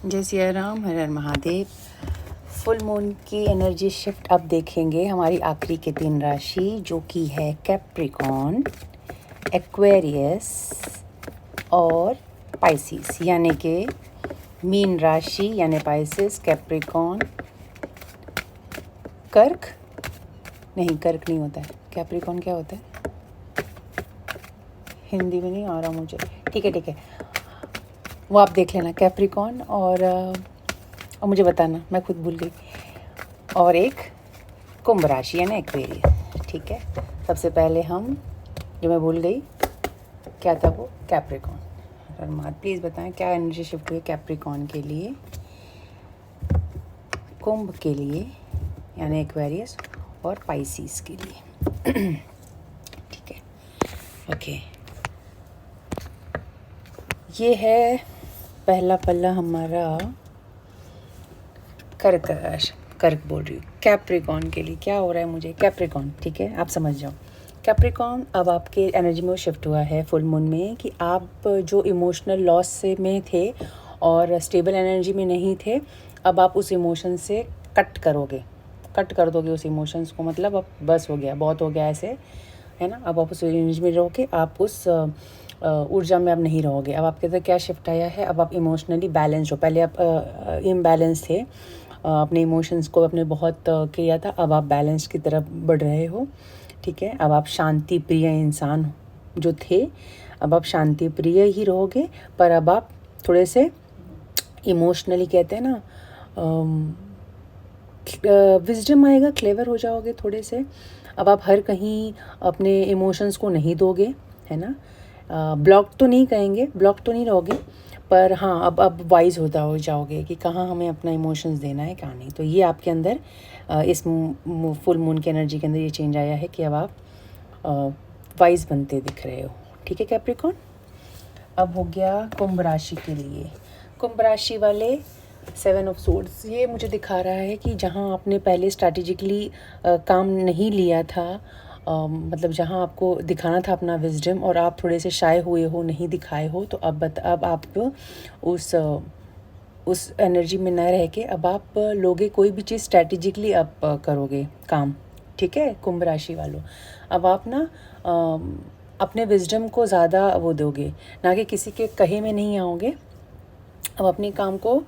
जय सिया राम, हर हर Mahadev. Full moon की energy shift अब देखेंगे हमारी आखिरी के 3 राशि, जो कि है कैप्रिकॉर्न, एक्वेरियस और पाइसिस। यानी कि मीन राशि यानी पाइसिस, कैप्रिकॉर्न, कर्क नहीं होता है। कैप्रिकॉर्न क्या होता है? हिंदी में नहीं आ रहा मुझे। ठीक है, वो आप देख लेना, कैप्रिकॉर्न और मुझे बताना, मैं खुद भूल गई। और एक कुंभ राशि यानी एक्वेरियस। ठीक है, सबसे पहले हम, जो मैं भूल गई क्या था वो, कैप्रिकॉर्न। प्लीज़ बताएं क्या एनर्जी शिफ्ट हुई कैप्रिकॉर्न के लिए, कुंभ के लिए यानी एक्वेरियस और पाइसिस के लिए। ठीक है, ओके। ये है पहला पल्ला हमारा कर्क बोल रही हूँ। कैप्रिकॉर्न के लिए क्या हो रहा है मुझे, कैप्रिकॉर्न, ठीक है, आप समझ जाओ। कैप्रिकॉर्न अब आपके एनर्जी में शिफ्ट हुआ है फुल मून में कि आप जो इमोशनल लॉस से में थे और स्टेबल एनर्जी में नहीं थे, अब आप उस इमोशन से कट कर दोगे उस इमोशंस को। मतलब अब बस हो गया, बहुत हो गया ऐसे, है ना। अब आप उस एनर्जी में रहोगे, आप उस ऊर्जा में अब नहीं रहोगे। अब आपके अंदर क्या शिफ्ट आया है, अब आप इमोशनली बैलेंस हो। पहले आप इम्बैलेंस थे, अपने इमोशंस को अपने बहुत किया था, अब आप बैलेंस की तरफ बढ़ रहे हो। ठीक है, अब आप शांति प्रिय इंसान जो थे, अब आप शांति प्रिय ही रहोगे, पर अब आप थोड़े से इमोशनली, कहते हैं ना, विजडम आएगा, क्लेवर हो जाओगे थोड़े से। अब आप हर कहीं अपने इमोशंस को नहीं दोगे, है ना। ब्लॉक तो नहीं कहेंगे, ब्लॉक तो नहीं रहोगे, पर हाँ अब वाइज होता हो जाओगे कि कहाँ हमें अपना इमोशंस देना है, कहाँ नहीं। तो ये आपके अंदर इस फुल मून की एनर्जी के अंदर ये चेंज आया है कि अब आप वाइज बनते दिख रहे हो। ठीक है कैप्रिकॉर्न। अब हो गया कुंभ राशि के लिए। कुंभ राशि वाले 7 ऑफ सोर्ड्स, ये मुझे दिखा रहा है कि जहाँ आपने पहले स्ट्रैटेजिकली काम नहीं लिया था, मतलब जहाँ आपको दिखाना था अपना विजडम और आप थोड़े से शाय हुए हो, नहीं दिखाए हो, तो अब आप उस एनर्जी में न रह के अब आप लोगे कोई भी चीज़ स्ट्रैटेजिकली आप करोगे काम। ठीक है कुंभ राशि वालों, अब आप ना अपने विजडम को ज़्यादा वो दोगे, ना कि किसी के कहे में नहीं आओगे। अब अपने काम को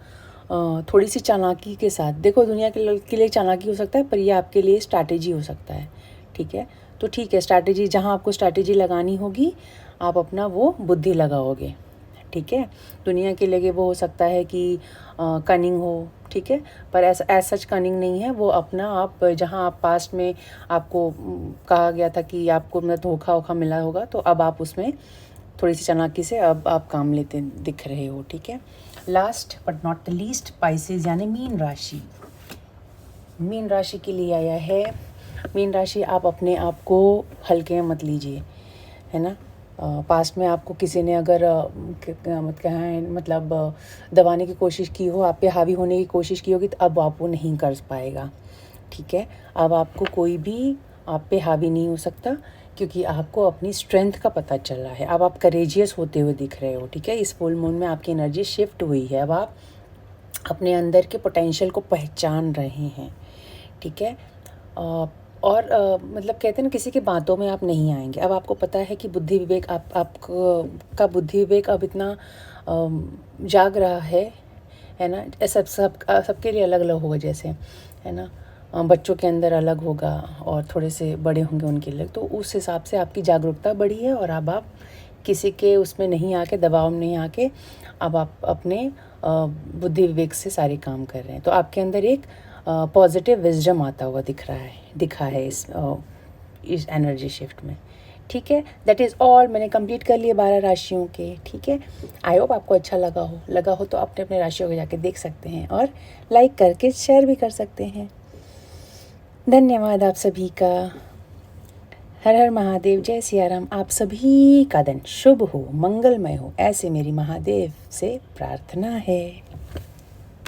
थोड़ी सी चालाकी के साथ देखो। दुनिया के लिए चालाकी हो सकता है, पर ये आपके लिए स्ट्रैटेजी हो सकता है। ठीक है, तो ठीक है, स्ट्रैटेजी जहाँ आपको स्ट्रैटेजी लगानी होगी, आप अपना वो बुद्धि लगाओगे। ठीक है, दुनिया के लिए वो हो सकता है कि कनिंग हो, ठीक है, पर ऐसा सच कनिंग नहीं है वो। अपना आप जहाँ आप पास्ट में आपको कहा गया था कि आपको मतलब धोखा मिला होगा, तो अब आप उसमें थोड़ी सी चालाकी से अब आप काम लेते दिख रहे हो। ठीक है, last but not the least, Pisces यानी मीन राशि। मीन राशि के लिए आया है। मीन राशि, आप अपने आप को हल्के मत लीजिए, है ना। पास्ट में आपको किसी ने अगर मतलब दबाने की कोशिश की हो, आप पे हावी होने की कोशिश की होगी, तो अब आप वो नहीं कर पाएगा। ठीक है, अब आपको कोई भी आप पे हावी नहीं हो सकता, क्योंकि आपको अपनी स्ट्रेंथ का पता चल रहा है। अब आप करेजियस होते हुए दिख रहे हो। ठीक है, इस फुल मून में आपकी एनर्जी शिफ्ट हुई है। अब आप अपने अंदर के पोटेंशियल को पहचान रहे हैं। ठीक है, और मतलब कहते हैं ना, किसी की बातों में आप नहीं आएंगे। अब आपको पता है कि बुद्धि विवेक आपका बुद्धि विवेक अब इतना जाग रहा है ना। सबके लिए अलग अलग होगा, जैसे, है ना, बच्चों के अंदर अलग होगा और थोड़े से बड़े होंगे उनके लिए, तो उस हिसाब से आपकी जागरूकता बढ़ी है। और अब आप किसी के उसमें नहीं आके, दबाव में नहीं आके, अब आप अपने बुद्धि विवेक से सारे काम कर रहे हैं। तो आपके अंदर एक पॉजिटिव विजडम आता हुआ दिखा है इस एनर्जी शिफ्ट में। ठीक है, दैट इज़ ऑल। मैंने कंप्लीट कर लिए 12 राशियों के। ठीक है, आई होप आपको अच्छा लगा हो तो अपने अपने राशियों को जाके देख सकते हैं और लाइक करके शेयर भी कर सकते हैं। धन्यवाद आप सभी का। हर हर महादेव, जय सिया राम। आप सभी का दिन शुभ हो, मंगलमय हो, ऐसे मेरी महादेव से प्रार्थना है।